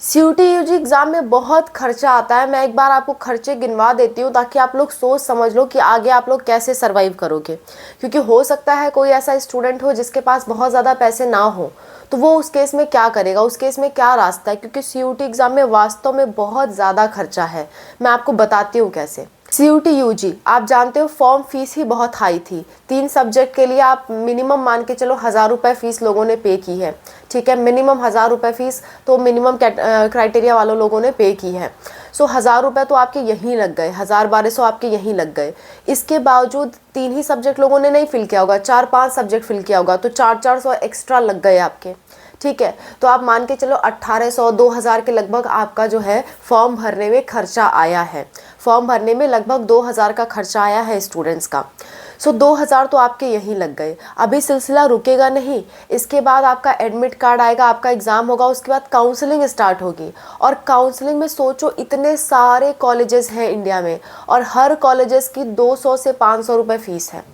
CUT UG exam में बहुत खर्चा आता है। मैं एक बार आपको खर्चे गिनवा देती हूँ ताकि आप लोग सोच समझ लो कि आगे आप लोग कैसे सर्वाइव करोगे, क्योंकि हो सकता है कोई ऐसा स्टूडेंट हो जिसके पास बहुत ज़्यादा पैसे ना हो, तो वो उस केस में क्या करेगा, उस केस में क्या रास्ता है, क्योंकि सीयूटी एग्ज़ाम में वास्तव में बहुत ज़्यादा खर्चा है। मैं आपको बताती हूँ कैसे। सीयूटी यूजी आप जानते हो फॉर्म फीस ही बहुत हाई थी। 3 सब्जेक्ट के लिए आप मिनिमम मान के चलो 1000 रुपये फ़ीस लोगों ने पे की है। ठीक है, मिनिमम 1000 रुपये फ़ीस तो मिनिमम क्राइटेरिया वालों लोगों ने पे की है। सो 1000 रुपये तो आपके यहीं लग गए, 1000-1200 आपके यहीं लग गए। इसके बावजूद 3 ही सब्जेक्ट लोगों ने नहीं फिल किया होगा, 4-5 सब्जेक्ट फिल किया होगा, तो 400 एक्स्ट्रा लग गए आपके। ठीक है, तो आप मान के चलो 1800-2000 के लगभग आपका जो है फॉर्म भरने में खर्चा आया है। फॉर्म भरने में लगभग 2000 का खर्चा आया है स्टूडेंट्स का। सो 2000 तो आपके यहीं लग गए। अभी सिलसिला रुकेगा नहीं, इसके बाद आपका एडमिट कार्ड आएगा, आपका एग्ज़ाम होगा, उसके बाद काउंसलिंग स्टार्ट होगी। और काउंसलिंग में सोचो इतने सारे कॉलेजेस हैं इंडिया में, और हर कॉलेजेस की 200 से 500 रुपये फ़ीस है।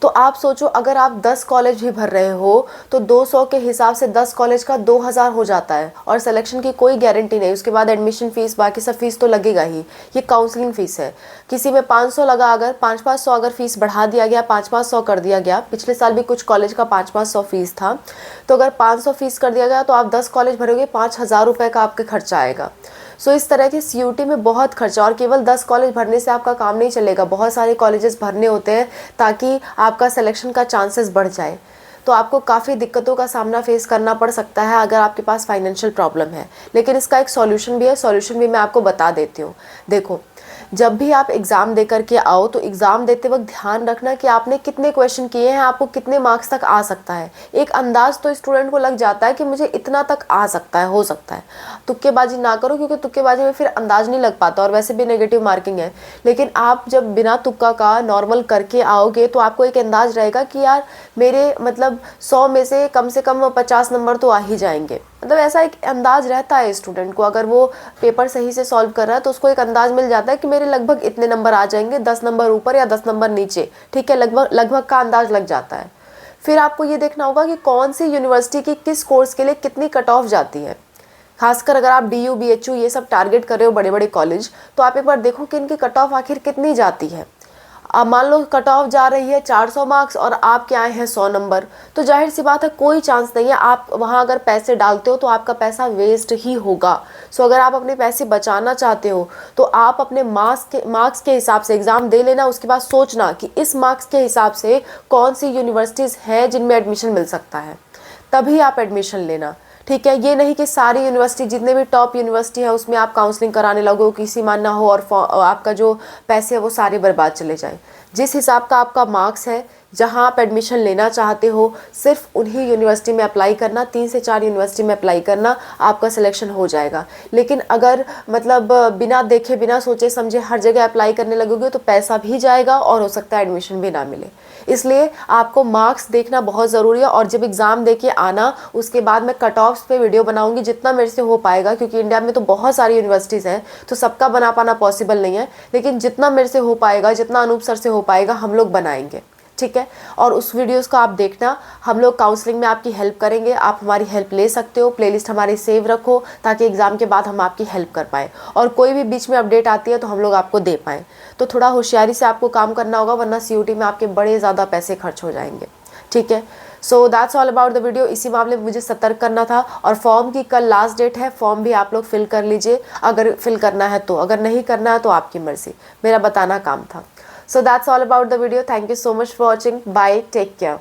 तो आप सोचो अगर आप 10 कॉलेज भी भर रहे हो तो 200 के हिसाब से 10 कॉलेज का 2000 हो जाता है, और सिलेक्शन की कोई गारंटी नहीं। उसके बाद एडमिशन फ़ीस बाकी सब फीस तो लगेगा ही। ये काउंसलिंग फ़ीस है। किसी में 500 लगा, अगर 500 अगर फ़ीस बढ़ा दिया गया, 500 कर दिया गया, पिछले साल भी कुछ कॉलेज का 500 फ़ीस था, तो अगर 500 फ़ीस कर दिया गया तो आप 10 कॉलेज भरोगे, 5000 रुपये का आपका खर्चा आएगा। सो इस तरह की सीयूटी में बहुत खर्चा, और केवल 10 कॉलेज भरने से आपका काम नहीं चलेगा, बहुत सारे कॉलेजेस भरने होते हैं ताकि आपका सिलेक्शन का चांसेस बढ़ जाए। तो आपको काफ़ी दिक्कतों का सामना फेस करना पड़ सकता है अगर आपके पास फाइनेंशियल प्रॉब्लम है, लेकिन इसका एक सॉल्यूशन भी है। सॉल्यूशन भी मैं आपको बता देती हूँ। देखो, जब भी आप एग्ज़ाम दे करके आओ तो एग्ज़ाम देते वक्त ध्यान रखना कि आपने कितने क्वेश्चन किए हैं, आपको कितने मार्क्स तक आ सकता है। एक अंदाज़ तो स्टूडेंट को लग जाता है कि मुझे इतना तक आ सकता है, हो सकता है। तुक्केबाजी ना करो, क्योंकि तुक्केबाजी में फिर अंदाज़ नहीं लग पाता, और वैसे भी नेगेटिव मार्किंग है। लेकिन आप जब बिना तुक्का का नॉर्मल करके आओगे तो आपको एक अंदाज़ रहेगा कि यार मेरे मतलब 100 में से कम 50 नंबर तो आ ही जाएंगे। मतलब ऐसा एक अंदाज़ रहता है स्टूडेंट को, अगर वो पेपर सही से सॉल्व कर रहा है तो उसको एक अंदाज़ मिल जाता है कि मेरे लगभग इतने नंबर आ जाएंगे, 10 नंबर ऊपर या 10 नंबर नीचे। ठीक है, लगभग का अंदाज़ लग जाता है। फिर आपको ये देखना होगा कि कौन सी यूनिवर्सिटी की किस कोर्स के लिए कितनी कट ऑफ जाती है। खासकर अगर आप DU BHU ये सब टारगेट कर रहे हो बड़े बड़े कॉलेज, तो आप एक बार देखो कि इनकी कट ऑफ आखिर कितनी जाती है। अब मान लो कट ऑफ जा रही है 400 मार्क्स और आपके आए हैं 100 नंबर, तो जाहिर सी बात है कोई चांस नहीं है। आप वहाँ अगर पैसे डालते हो तो आपका पैसा वेस्ट ही होगा। सो अगर आप अपने पैसे बचाना चाहते हो तो आप अपने मार्क्स के हिसाब से एग्ज़ाम दे लेना। उसके बाद सोचना कि इस मार्क्स के हिसाब से कौन सी यूनिवर्सिटीज़ हैं जिनमें एडमिशन मिल सकता है, तभी आप एडमिशन लेना। ठीक है, ये नहीं कि सारी यूनिवर्सिटी, जितने भी टॉप यूनिवर्सिटी है उसमें आप काउंसलिंग कराने लगो, किसी मानना हो, और आपका जो पैसे है वो सारे बर्बाद चले जाए। जिस हिसाब का आपका मार्क्स है, जहां आप एडमिशन लेना चाहते हो, सिर्फ उन्हीं यूनिवर्सिटी में अप्लाई करना, 3 से 4 यूनिवर्सिटी में अप्लाई करना, आपका सिलेक्शन हो जाएगा। लेकिन अगर मतलब बिना देखे बिना सोचे समझे हर जगह अप्लाई करने लगोगे तो पैसा भी जाएगा और हो सकता है एडमिशन भी ना मिले। इसलिए आपको मार्क्स देखना बहुत ज़रूरी है। और जब एग्ज़ाम दे के आना, उसके बाद मैं कट ऑफ्स पे वीडियो बनाऊंगी जितना मेरे से हो पाएगा, क्योंकि इंडिया में तो बहुत सारी यूनिवर्सिटीज़ हैं तो सबका बना पाना पॉसिबल नहीं है, लेकिन जितना मेरे से हो पाएगा, जितना अनूप सर से हो पाएगा, हम लोग बनाएंगे। ठीक है, और उस वीडियोस को आप देखना। हम लोग काउंसलिंग में आपकी हेल्प करेंगे, आप हमारी हेल्प ले सकते हो। प्लेलिस्ट हमारी सेव रखो ताकि एग्ज़ाम के बाद हम आपकी हेल्प कर पाएँ, और कोई भी बीच में अपडेट आती है तो हम लोग आपको दे पाएँ। तो थोड़ा होशियारी से आपको काम करना होगा, वरना सीयूटी में आपके बड़े ज़्यादा पैसे खर्च हो जाएंगे। ठीक है, so that's all about the video. इसी मामले में मुझे सतर्क करना था। और फॉर्म की कल लास्ट डेट है, फॉर्म भी आप लोग फिल कर लीजिए अगर फिल करना है तो, अगर नहीं करना है तो आपकी मर्ज़ी, मेरा बताना काम था। So that's all about the video. Thank you so much for watching. Bye. Take care.